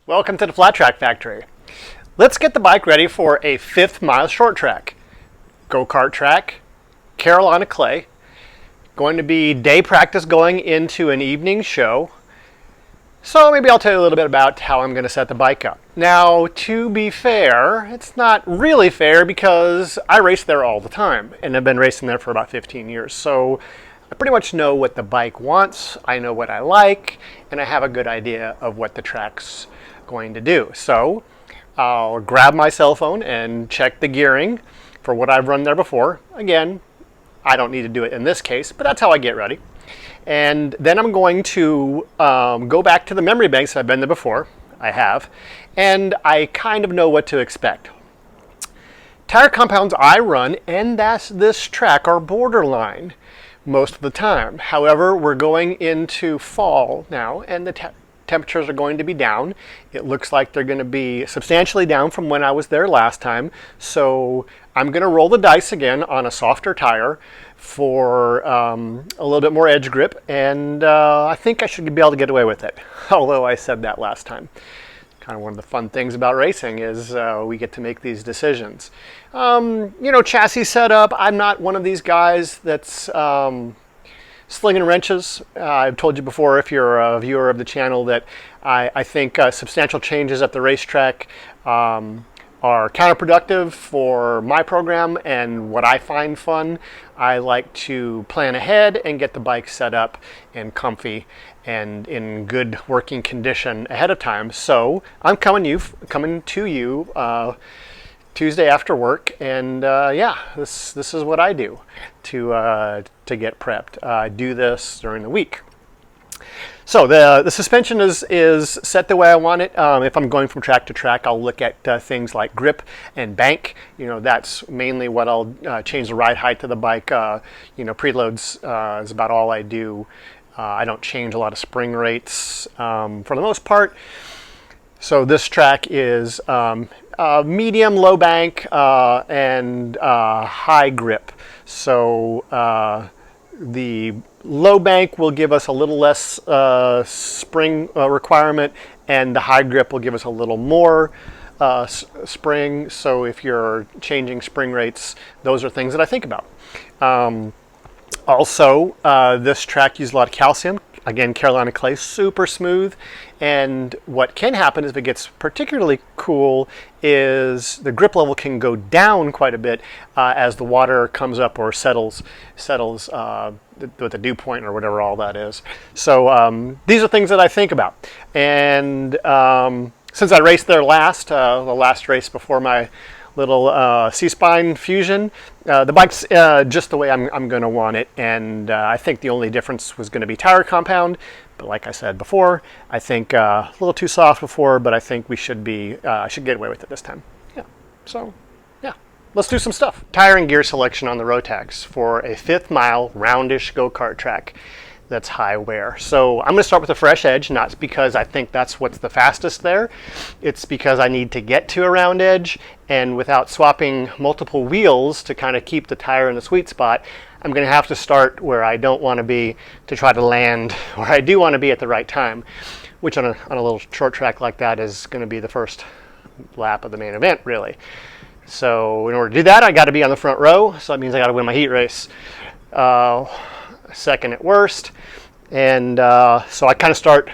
Welcome to the Flat Track Factory. Let's get the bike ready for a 5th mile short track. Go-kart track, Carolina clay. Going to be day practice going into an evening show. So maybe I'll tell you a little bit about how I'm going to set the bike up. Now, to be fair, it's not really fair because I race there all the time and I've been racing there for about 15 years. So I pretty much know what the bike wants, I know what I like, and I have a good idea of what the track's going to do. So I'll grab my cell phone and check the gearing for what I've run there before. Again, I don't need to do it in this case, but that's how I get ready. And then I'm going to go back to the memory banks. I've been there before. I have. And I kind of know what to expect. Tire compounds I run and this track are borderline most of the time. However, we're going into fall now and the temperatures are going to be down. It looks like they're going to be substantially down from when I was there last time. So I'm going to roll the dice again on a softer tire for a little bit more edge grip, and I think I should be able to get away with it, although I said that last time. Kind of one of the fun things about racing is we get to make these decisions. Chassis setup, I'm not one of these guys that's slinging wrenches. I've told you before, if you're a viewer of the channel, that I think substantial changes at the racetrack are counterproductive for my program and what I find fun. I like to plan ahead and get the bike set up and comfy and in good working condition ahead of time. So I'm coming to you Tuesday after work, and this is what I do to get prepped. I do this during the week. So the suspension is set the way I want it. If I'm going from track to track, I'll look at things like grip and bank. That's mainly what I'll change the ride height of the bike. Preloads is about all I do. I don't change a lot of spring rates for the most part. So this track is medium, low bank, and high grip. So the low bank will give us a little less spring requirement, and the high grip will give us a little more spring. So if you're changing spring rates, those are things that I think about. Also, this track uses a lot of calcium. Again, Carolina clay, super smooth. And what can happen if it gets particularly cool is the grip level can go down quite a bit as the water comes up or settles with the dew point or whatever all that is. So these are things that I think about. And since I raced there last, the last race before my little C-spine fusion, the bike's just the way I'm going to want it, and I think the only difference was going to be tire compound. But like I said before, I think a little too soft before, but I think we should get away with it this time. Let's do some stuff. Tire and gear selection on the Rotax for a 5th mile roundish go-kart track that's high wear. So I'm going to start with a fresh edge, not because I think that's what's the fastest there. It's because I need to get to a round edge, and without swapping multiple wheels to kind of keep the tire in the sweet spot, I'm going to have to start where I don't want to be to try to land where I do want to be at the right time, which on a little short track like that is going to be the first lap of the main event, really. So in order to do that, I got to be on the front row, so that means I got to win my heat race. Second at worst, and so I kind of start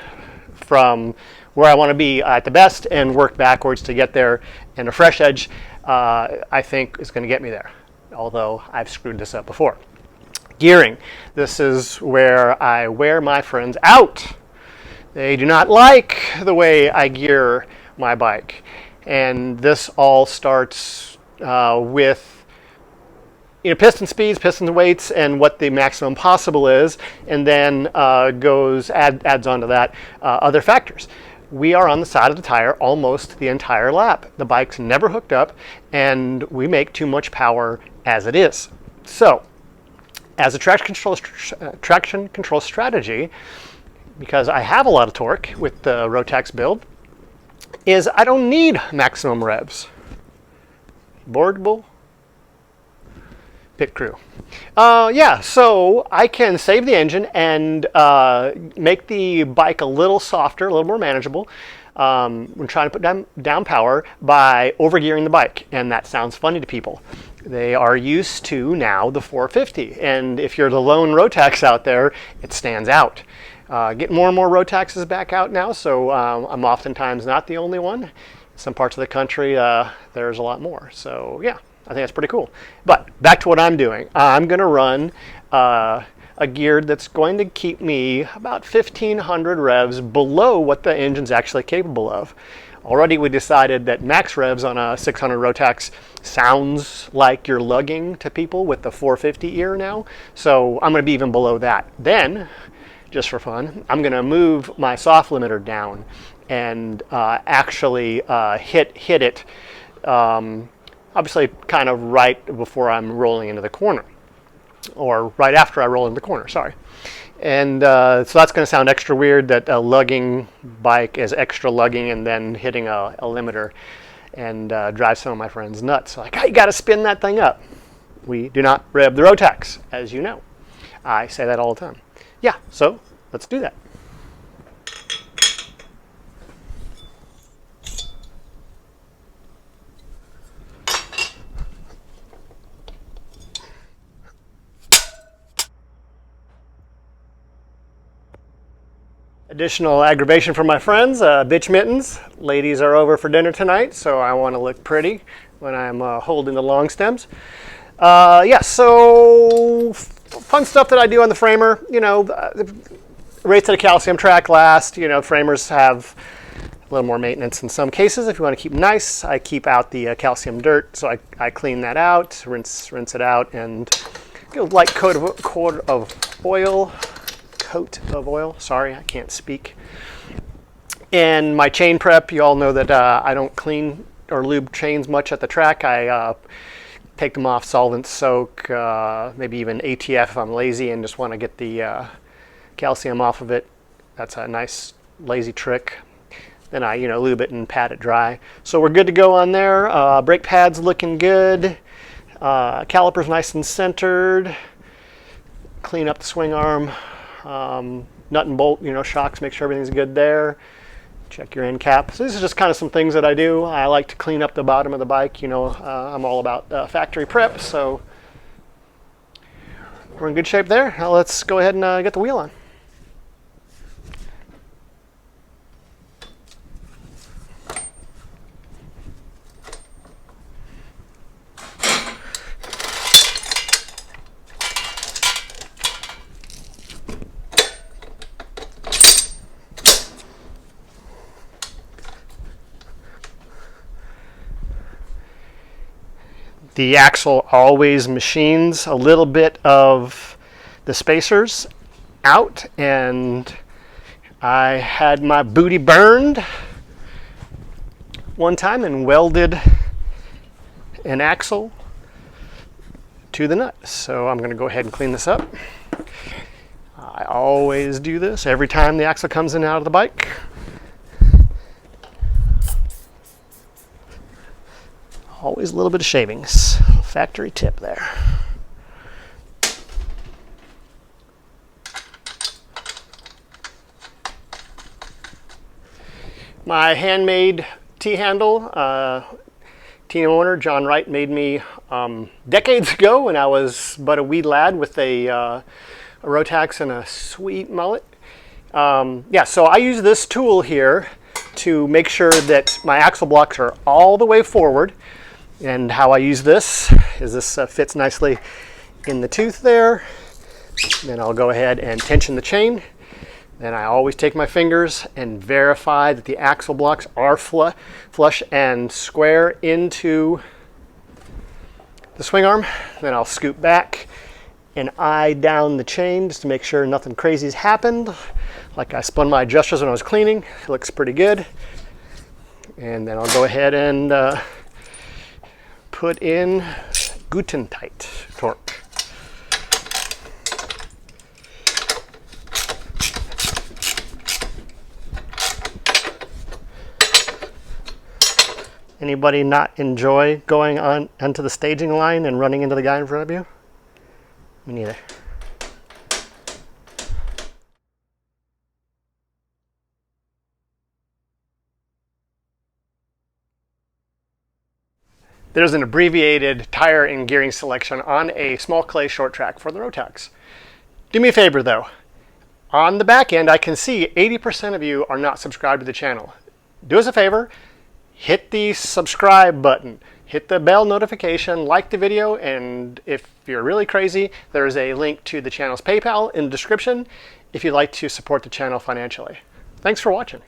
from where I want to be at the best and work backwards to get there, and a fresh edge I think is going to get me there, although I've screwed this up before. Gearing. This is where I wear my friends out. They do not like the way I gear my bike, and this all starts with piston speeds, piston weights, and what the maximum possible is, and then adds on to that other factors. We are on the side of the tire almost the entire lap. The bike's never hooked up, and we make too much power as it is. So, as a traction control strategy, because I have a lot of torque with the Rotax build, is I don't need maximum revs. Boardable? Pit crew. So I can save the engine and make the bike a little softer, a little more manageable. when trying to put down power by overgearing the bike, and that sounds funny to people. They are used to now the 450, and if you're the lone Rotax out there, it stands out. Getting more and more Rotaxes back out now, so I'm oftentimes not the only one. Some parts of the country, there's a lot more. So yeah, I think that's pretty cool. But back to what I'm doing. I'm going to run a gear that's going to keep me about 1,500 revs below what the engine's actually capable of. Already we decided that max revs on a 600 Rotax sounds like you're lugging to people with the 450 ear now. So I'm going to be even below that. Then, just for fun, I'm going to move my soft limiter down and actually hit it, obviously kind of right before I'm rolling into the corner. Or right after I roll into the corner, sorry. And so that's going to sound extra weird that a lugging bike is extra lugging and then hitting a limiter, and drive some of my friends nuts. Like, oh, you got to spin that thing up. We do not rev the Rotax, as you know. I say that all the time. Yeah, so let's do that. Additional aggravation from my friends, bitch mittens. Ladies are over for dinner tonight, so I want to look pretty when I'm holding the long stems. Yeah, so fun stuff that I do on the framer. You know, race to the calcium track last. You know, framers have a little more maintenance in some cases. If you want to keep them nice, I keep out the calcium dirt, so I clean that out, rinse it out, and get a light coat of oil. Sorry, I can't speak. And my chain prep, you all know that I don't clean or lube chains much at the track. I take them off, solvent soak, maybe even ATF if I'm lazy and just want to get the calcium off of it. That's a nice lazy trick. Then I lube it and pat it dry. So we're good to go on there. Brake pads looking good. Calipers nice and centered. Clean up the swing arm. Nut and bolt, shocks, make sure everything's good there. Check your end cap. So this is just kind of some things that I do. I like to clean up the bottom of the bike. I'm all about factory prep, so we're in good shape there. Now let's go ahead and get the wheel on. The axle always machines a little bit of the spacers out, and I had my booty burned one time and welded an axle to the nut. So I'm going to go ahead and clean this up. I always do this every time the axle comes in and out of the bike. Always a little bit of shavings. Factory tip there. My handmade T-handle, team owner John Wright made me decades ago when I was but a wee lad with a Rotax and a sweet mullet. Yeah, so I use this tool here to make sure that my axle blocks are all the way forward. And how I use this is this fits nicely in the tooth there. Then I'll go ahead and tension the chain. Then I always take my fingers and verify that the axle blocks are flush and square into the swing arm. Then I'll scoop back and eye down the chain just to make sure nothing crazy's happened. Like I spun my adjusters when I was cleaning. It looks pretty good. And then I'll go ahead and put in Guten tight torque. Anybody not enjoy going onto the staging line and running into the guy in front of you? Me neither. There's an abbreviated tire and gearing selection on a small clay short track for the Rotax. Do me a favor though. On the back end, I can see 80% of you are not subscribed to the channel. Do us a favor, hit the subscribe button, hit the bell notification, like the video, and if you're really crazy, there's a link to the channel's PayPal in the description if you'd like to support the channel financially. Thanks for watching.